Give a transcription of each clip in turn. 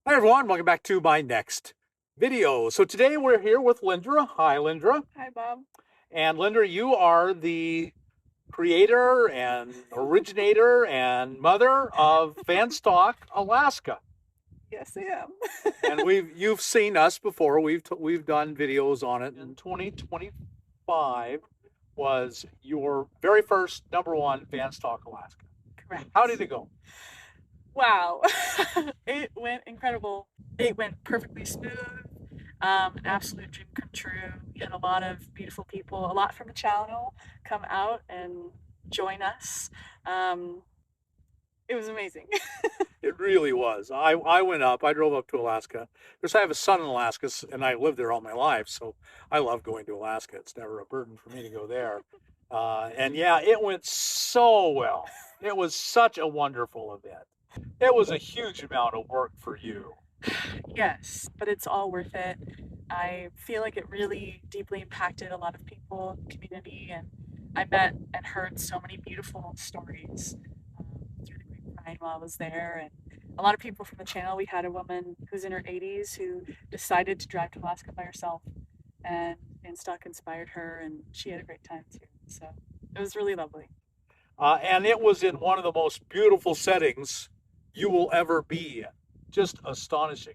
Hi everyone, welcome back to my next video. So today we're here with Lindra. Hi Lindra. Hi, Bob. And Lindra, you are the creator and originator and mother of VanStock Alaska. Yes, I am. And you've seen us before. We've done videos on it. And 2025 was your very first number one VanStock Alaska. Correct. How did it go? Wow. It went incredible. It went perfectly smooth. Absolute dream come true. We had a lot of beautiful people, a lot from the channel come out and join us. Um, it was amazing. It really was. I went up. I drove up to Alaska because I have a son in Alaska, and I lived there all my life. So I love going to Alaska. It's never a burden for me to go there. And yeah, it went so well. It was such a wonderful event. It was a huge amount of work for you. Yes, but it's all worth it. I feel like it really deeply impacted a lot of people, community, and I met and heard so many beautiful stories through the grapevine while I was there. And a lot of people from the channel. We had a woman who's in her 80s who decided to drive to Alaska by herself, and Stock inspired her, and she had a great time too. So it was really lovely. And it was in one of the most beautiful settings you will ever be in. Just astonishing.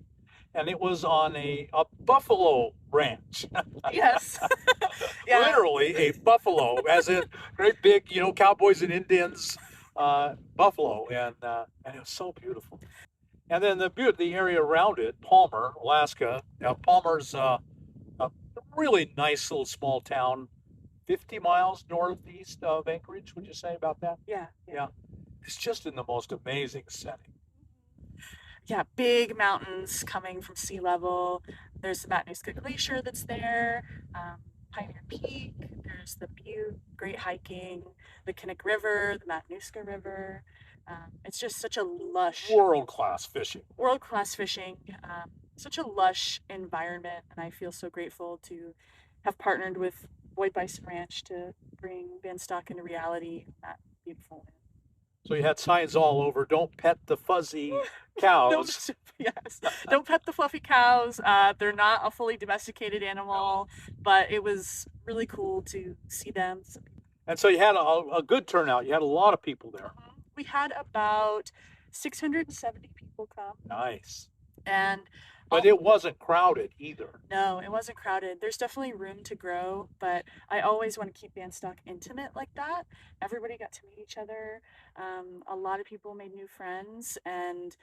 And it was on a buffalo ranch. Yes. Yeah. Literally a buffalo, as in great big, cowboys and Indians buffalo, and it was so beautiful. And then the area around it, Palmer, Alaska. Palmer's a really nice little small town, 50 miles northeast of Anchorage. Would you say about that? Yeah. Yeah, it's just in the most amazing setting. Yeah, big mountains coming from sea level. There's the Matanuska Glacier that's there, Pioneer Peak. There's the Butte, great hiking, the Kinnick River, the Matanuska River. It's just such a lush, World class fishing. world class fishing, such a lush environment. And I feel so grateful to have partnered with Boyd Bison Ranch to bring VanStock into reality. That beautiful. So you had signs all over, don't pet the fuzzy Don't, cows. yes, don't pet the fluffy cows. They're not a fully domesticated animal, but it was really cool to see them. And so you had a good turnout. You had a lot of people there. We had about 670 people come, Nice. and But it wasn't crowded either. no, it wasn't crowded. There's definitely room to grow, but I always want to keep VanStock intimate like that. Everybody got to meet each other. A lot of people made new friends, and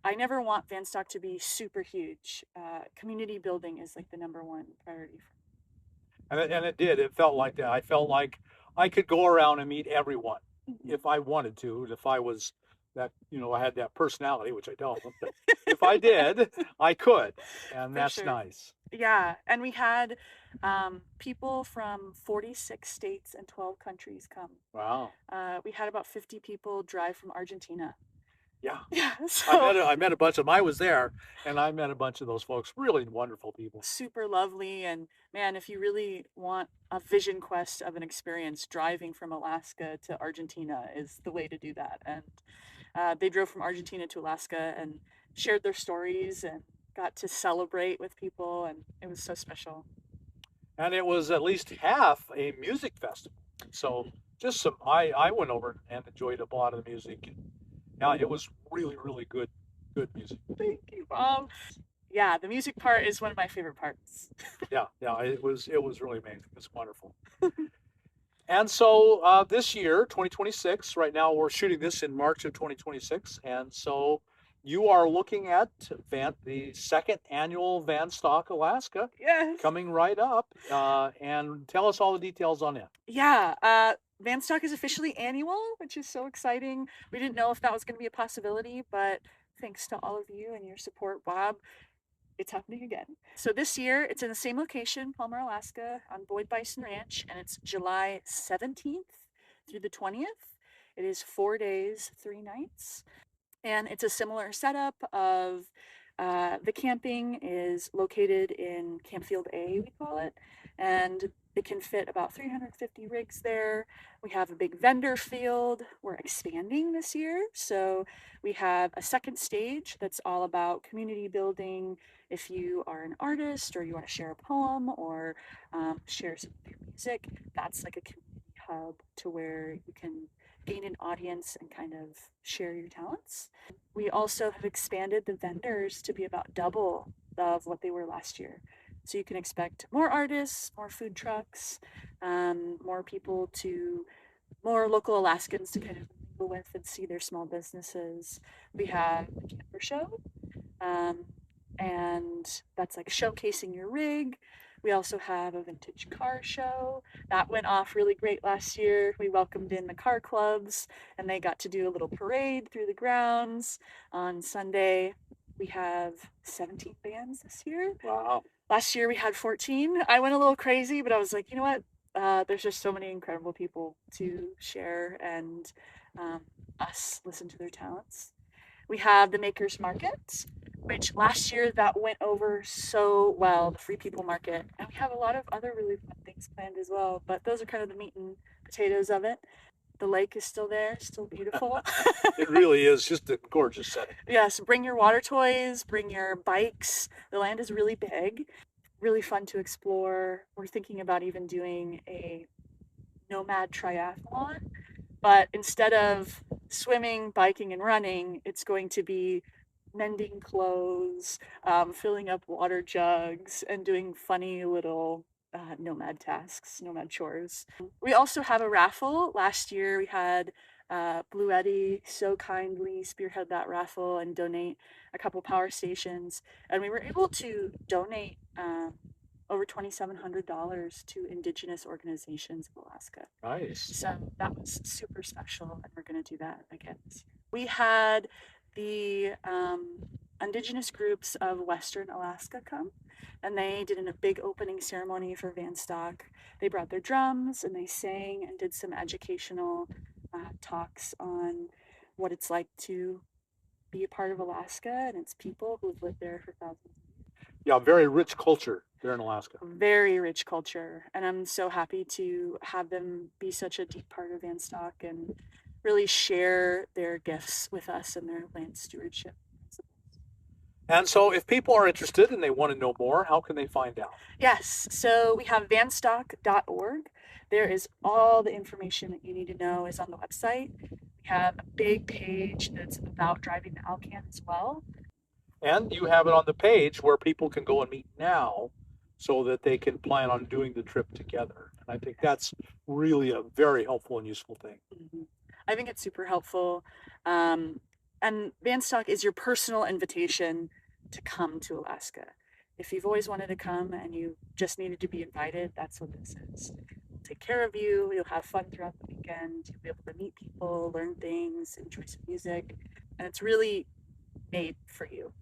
I never want VanStock to be super huge. Community building is like the number one priority for me. And it did. It felt like that. I felt like I could go around and meet everyone Mhm. if I wanted to, if I was that, I had that personality, which I don't, but if I did, I could. And For that's sure. nice. Yeah, and we had people from 46 states and 12 countries come. Wow. We had about 50 people drive from Argentina. Yeah. Yeah, I so met a, I met a bunch of them. I was there and I met a bunch of those folks. Really wonderful people. super lovely. And man, if you really want a vision quest of an experience, driving from Alaska to Argentina is the way to do that. And they drove from Argentina to Alaska and shared their stories and got to celebrate with people. And it was so special. And it was at least half a music festival. So just I went over and enjoyed a lot of the music. Yeah, it was really, really good music. Thank you, Bob. Yeah, the music part is one of my favorite parts. Yeah, it was really amazing. It's wonderful. And so this year, 2026, right now we're shooting this in March of 2026, and so you are looking at the second annual VanStock Alaska Yes. coming right up, and tell us all the details on it. Yeah, VanStock is officially annual, which is so exciting. We didn't know if that was going to be a possibility, but thanks to all of you and your support, Bob, it's happening again. So this year, it's in the same location, Palmer, Alaska, on Boyd Bison Ranch, and it's July 17th through the 20th. It is 4 days, 3 nights, and it's a similar setup of The camping is located in Camp Field A, we call it, and it can fit about 350 rigs there. We have a big vendor field. We're expanding this year, so we have a second stage that's all about community building. If you are an artist or you want to share a poem or share some of your music, that's like a community hub to where you can gain an audience and kind of share your talents. We also have expanded the vendors to be about double of what they were last year. So you can expect more artists, more food trucks, more people to, more local Alaskans to kind of mingle with and see their small businesses. We have a camper show, um, and that's like showcasing your rig. We also have a vintage car show that went off really great last year. We welcomed in the car clubs and they got to do a little parade through the grounds on Sunday. We have 17 bands this year. Wow. Last year we had 14. I went a little crazy, but I was like, you know what? There's just so many incredible people to share and us listen to their talents. We have the Makers Market, which last year that went over so well, the Free People Market. And we have a lot of other really fun things planned as well, but those are kind of the meat and potatoes of it. The lake is still there, still beautiful. It really is just a gorgeous setting. Yes, bring your water toys, bring your bikes. The land is really big, really fun to explore. We're thinking about even doing a nomad triathlon, but instead of swimming, biking, and running, it's going to be mending clothes, filling up water jugs, and doing funny little nomad tasks, nomad chores. We also have a raffle. Last year we had Blue Eddy so kindly spearhead that raffle and donate a couple power stations, and we were able to donate over $2,700 to Indigenous organizations of Alaska. Nice. So that was super special, and we're going to do that again this year. We had the Indigenous groups of Western Alaska come, and they did a big opening ceremony for VanStock. They brought their drums and they sang and did some educational talks on what it's like to be a part of Alaska and its people who've lived there for thousands. Yeah, very rich culture there in Alaska. Very rich culture, and I'm so happy to have them be such a deep part of VanStock and really share their gifts with us and their land stewardship principles. And so if people are interested and they want to know more, how can they find out? Yes, so we have vanstock.org. There is all the information that you need to know is on the website. We have a big page that's about driving the Alcan as well. And you have it on the page where people can go and meet now so that they can plan on doing the trip together. And I think that's really a very helpful and useful thing. Mm-hmm. I think it's super helpful. And VanStock is your personal invitation to come to Alaska. If you've always wanted to come and you just needed to be invited, that's what this is. We'll take care of you. You'll have fun throughout the weekend. You'll be able to meet people, learn things, enjoy some music. And it's really made for you.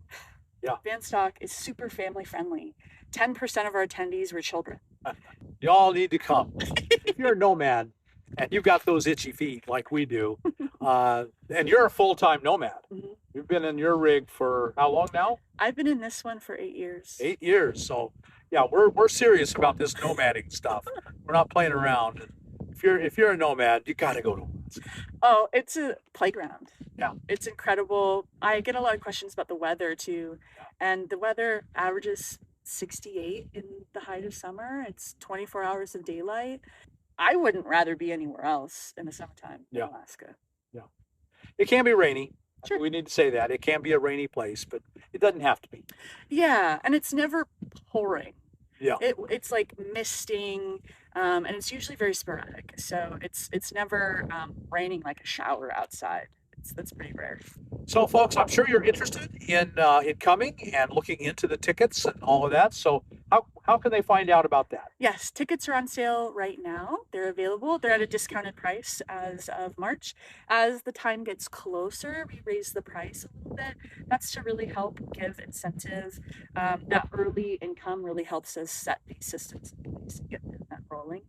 Yeah. VanStock is super family friendly. 10% of our attendees were children. You all need to come. If you're a nomad and you've got those itchy feet like we do, and you're a full-time nomad, Mm-hmm. You've been in your rig for how long now? I've been in this one for 8 years. 8 years. So yeah, we're serious about this nomading stuff. We're not playing around. If you're a nomad, you got to go to Alaska. Oh, it's a playground. Yeah. It's incredible. I get a lot of questions about the weather too. Yeah. And the weather averages 68 in the height of summer. It's 24 hours of daylight. I wouldn't rather be anywhere else in the summertime than Alaska. Yeah. It can be rainy. Sure. We need to say that. It can be a rainy place, but it doesn't have to be. Yeah, and it's never pouring. Yeah. It's like misting, and it's usually very sporadic. So it's never raining like a shower outside. That's pretty rare. So, folks, I'm sure you're interested in coming and looking into the tickets and all of that. So, how can they find out about that? Yes, tickets are on sale right now. They're available. They're at a discounted price as of March. As the time gets closer, we raise the price a little bit. That's to really help give incentive. That early income really helps us set these systems in place and get that rolling.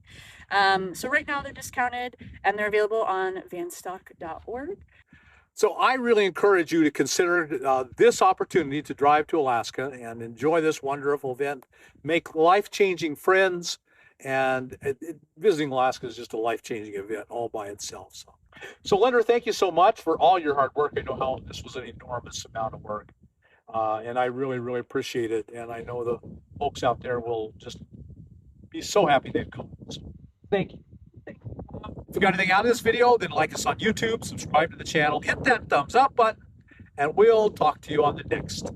So right now they're discounted and they're available on vanstock.org. So I really encourage you to consider this opportunity to drive to Alaska and enjoy this wonderful event, make life-changing friends, and visiting Alaska is just a life-changing event all by itself. So Lindra, thank you so much for all your hard work. I know how this was an enormous amount of work, and I really, really appreciate it. And I know the folks out there will just be so happy they've come. So thank you. If you got anything out of this video, then like us on YouTube, subscribe to the channel, hit that thumbs up button, and we'll talk to you on the next